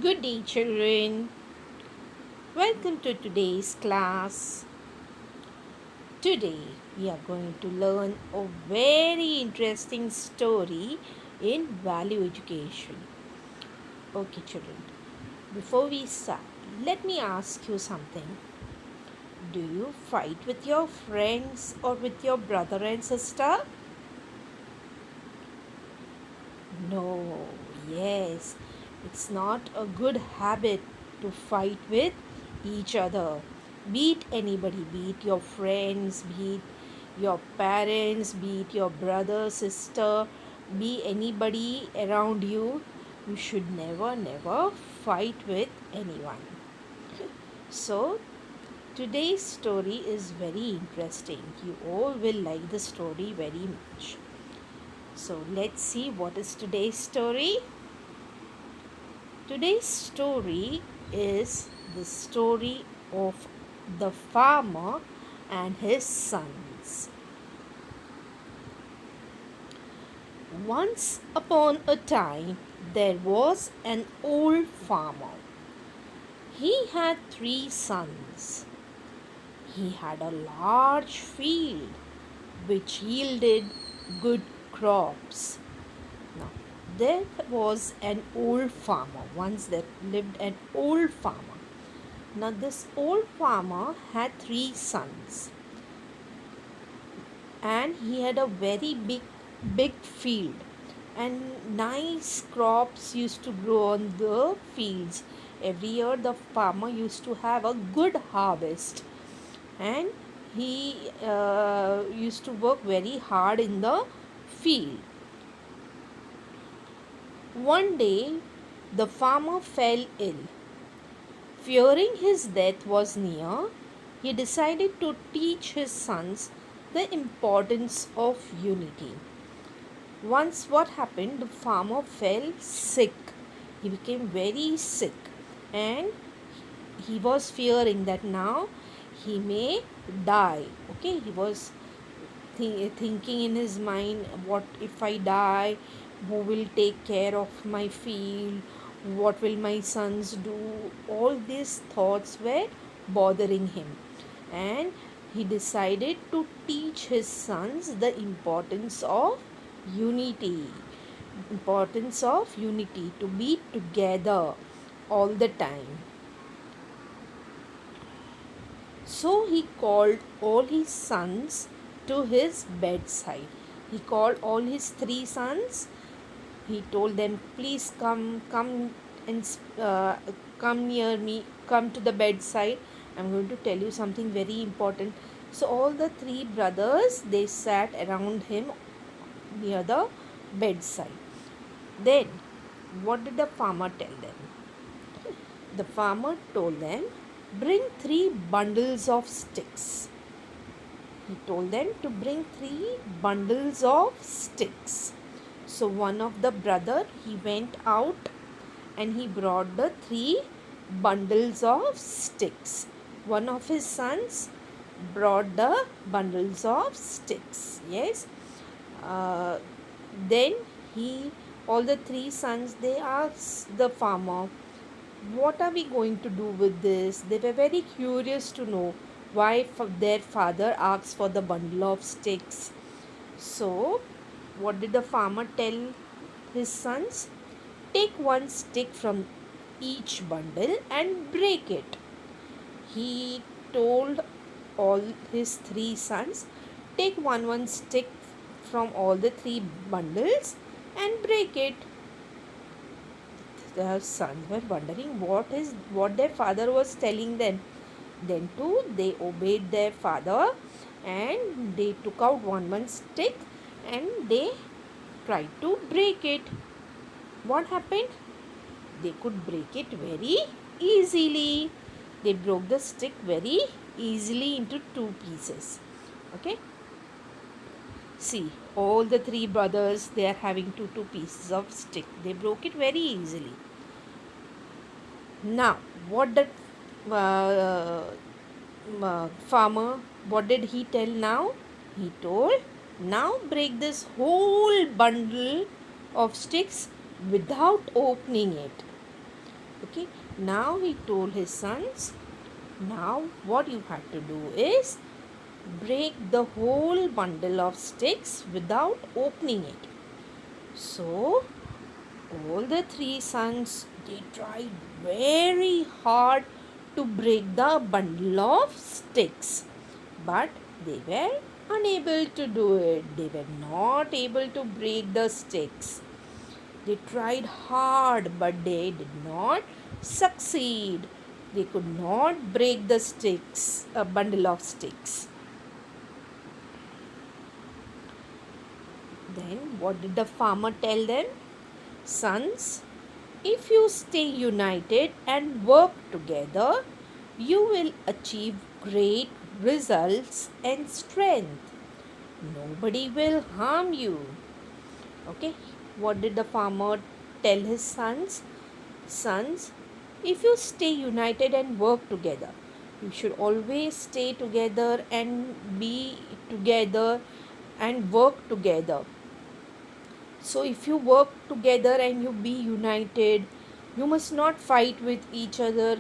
Good day, children. Welcome to today's class. Today, we are going to learn a very interesting story in value education. Okay, children, before we start, let me ask you something. Do you fight with your friends or with your brother and sister? No, yes, it's not a good habit to fight with each other. Beat anybody, beat your friends, beat your parents, beat your brother, sister, be anybody around you. You should never fight with anyone. So, today's story is very interesting. You all will like the story very much. So, let's see what is today's story. Today's story is the story of the farmer and his sons. Once upon a time, there was an old farmer. He had three sons. He had a large field which yielded good crops. Now, there was an old farmer. Once there lived an old farmer. Now, this old farmer had three sons, and he had a very big field, and nice crops used to grow on the fields. Every year, the farmer used to have a good harvest, and he used to work very hard in the field. One day, the farmer fell ill. Fearing his death was near, he decided to teach his sons the importance of unity. Once, what happened? The farmer fell sick. He became very sick, and he was fearing that now he may die. Okay, he was thinking in his mind, what if I die? Who will take care of my field? What will my sons do? All these thoughts were bothering him, and he decided to teach his sons the unity importance of unity, to be together all the time. So he called all his sons to his bedside. He called all his three sons. He told them, "Please uh, come near me. Come to the bedside. I'm going to tell you something very important." So all the three brothers, they sat around him near the bedside. Then, what did the farmer tell them? The farmer told them, "Bring three bundles of sticks." He told them to bring three bundles of sticks. So one of the brother, he went out and he brought the three bundles of sticks. One of his sons brought the bundles of sticks. Yes. Uh, then he, all the three sons, they asked the farmer, "What are we going to do with this?" They were very curious to know why their father asked for the bundle of sticks. So, what did the farmer tell his sons? "Take one stick from each bundle and break it." He told all his three sons, "Take one stick from all the three bundles and break it." The sons were wondering what their father was telling them. Then too they obeyed their father, and they took out one stick and they tried to break it. What happened? They could break it very easily. They broke the stick very easily into two pieces. Okay. See, all the three brothers, they are having two pieces of stick. They broke it very easily. Now, what did uh, farmer, what did he tell now? He told, "Now break this whole bundle of sticks without opening it." Okay, now he told his sons, now what you have to do is break the whole bundle of sticks without opening it. So all the three sons, they tried very hard to break the bundle of sticks, but they were unable to do it. They were not able to break the sticks. They tried hard, but they did not succeed. They could not break the sticks, a bundle of sticks. Then what did the farmer tell them? Sons, if you stay united and work together, you will achieve great results and strength. Nobody will harm you. Okay, what did the farmer tell his sons? Sons, if you stay united and work together, you should always stay together and be together and work together. So, if you work together and you be united, you must not fight with each other.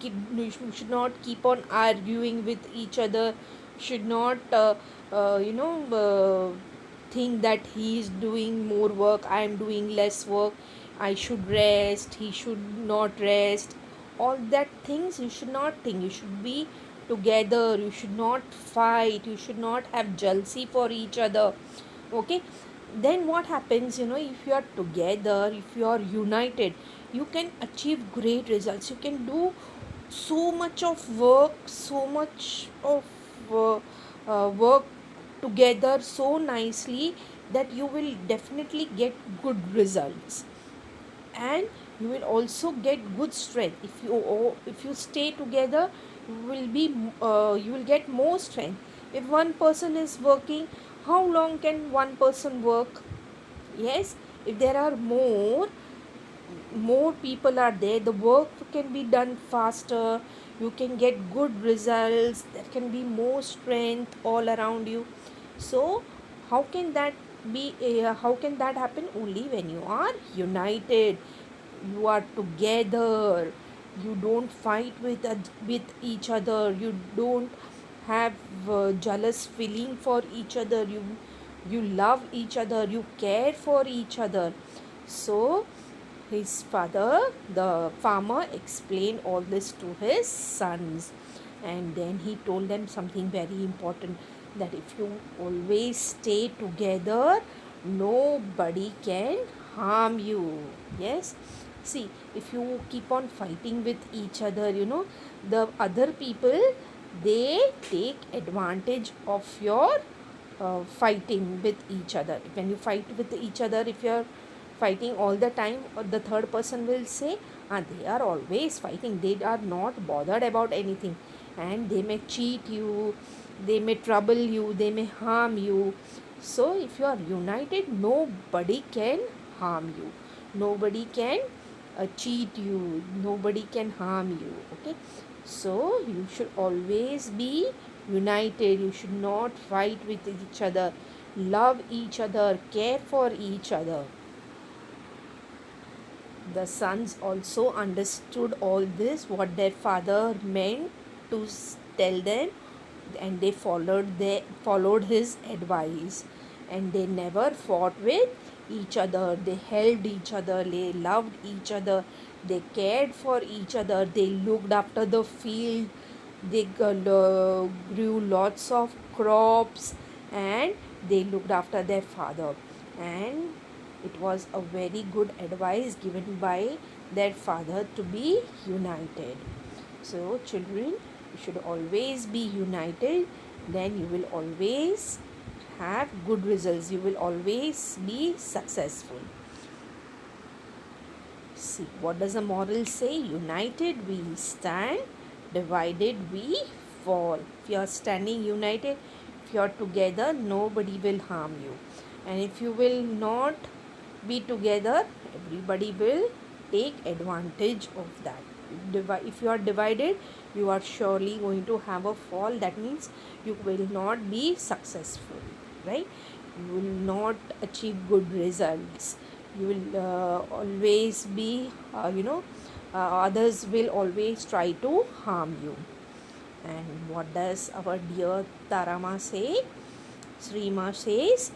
You should not keep on arguing with each other. Should not, think that he is doing more work, I am doing less work. I should rest. He should not rest. All that things you should not think. You should be together. You should not fight. You should not have jealousy for each other. Okay, then what happens, if you are together, if you are united, you can achieve great results. You can do so much of work, so much of work together so nicely that you will definitely get good results, and you will also get good strength. If you stay together, you will get more strength. If one person is working, how long can one person work? Yes, if there are more people are there, the work can be done faster. You can get good results. There can be more strength all around you. So how can that how can that happen? Only when you are united, you are together. You don't fight with each other. You don't have jealous feeling for each other. You love each other. You care for each other. So his father, the farmer, explained all this to his sons, and then he told them something very important, that if you always stay together, nobody can harm you. Yes, see, if you keep on fighting with each other, the other people, they take advantage of your fighting with each other. When you fight with each other, if you're fighting all the time, or the third person will say, they are always fighting, they are not bothered about anything, and they may cheat you, they may trouble you, they may harm you. So if you are united, nobody can harm you, nobody can cheat you, nobody can harm you. Okay, so you should always be united. You should not fight with each other. Love each other, care for each other. The sons also understood all this, what their father meant to tell them, and they followed his advice, and they never fought with each other. They held each other, they loved each other, they cared for each other, they looked after the field, they grew lots of crops, and they looked after their father. And it was a very good advice given by their father to be united. So children, you should always be united, then you will always have good results, you will always be successful. See, what does the moral say? United we stand, divided we fall. If you are standing united, if you are together, nobody will harm you. And if you will not be together, everybody will take advantage of that. If you are divided, you are surely going to have a fall. That means you will not be successful, right? You will not achieve good results. You will always be others will always try to harm you. And what does our dear Tarama say? Srima says,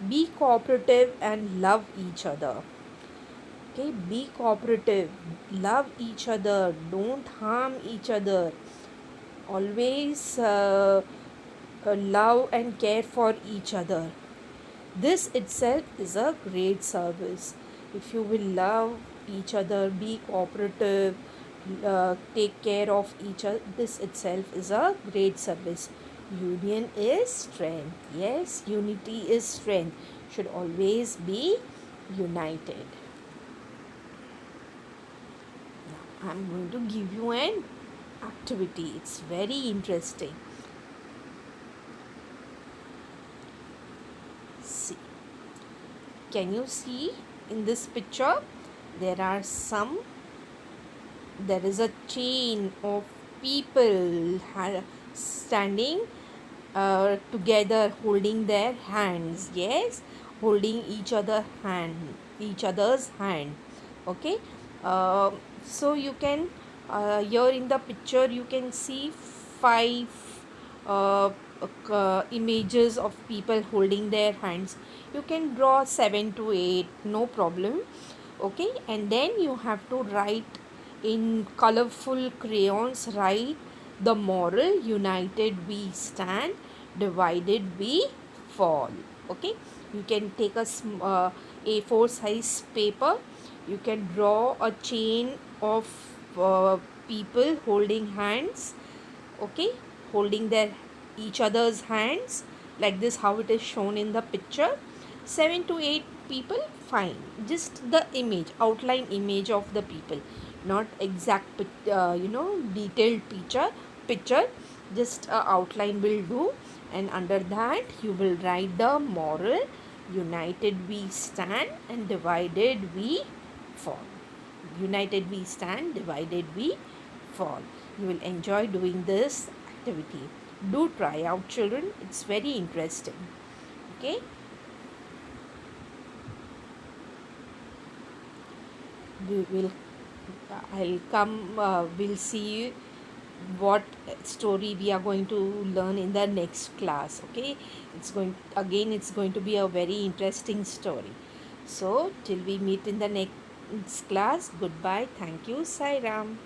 be cooperative and love each other. Okay, be cooperative, love each other, don't harm each other. Always love and care for each other. This itself is a great service. If you will love each other, be cooperative, take care of each other, this itself is a great service. Union is strength. Yes, unity is strength. Should always be united. Now, I'm going to give you an activity. It's very interesting. See, can you see in this picture? There is a chain of people standing together, holding their hands. Yes, holding each other's hand. Okay. uh, so you can here in the picture you can see five uh, images of people holding their hands. You can draw 7 to 8, no problem. Okay, and then you have to write in colorful crayons, write the moral: united we stand, divided we fall. Okay, you can take a4 size paper. You can draw a chain of people holding hands. Okay, holding their each other's hands like this, how it is shown in the picture. 7 to 8 people, fine. Just the image, outline image of the people, not exact detailed picture. Just a outline will do. And under that you will write the moral: united we stand and divided we fall. United we stand, divided we fall. You will enjoy doing this activity. Do try out, children. It's very interesting. Okay. We will I'll come we'll see what story we are going to learn in the next class. Okay, it's going to be a very interesting story. So till we meet in the next class, goodbye. Thank you. Sai Ram.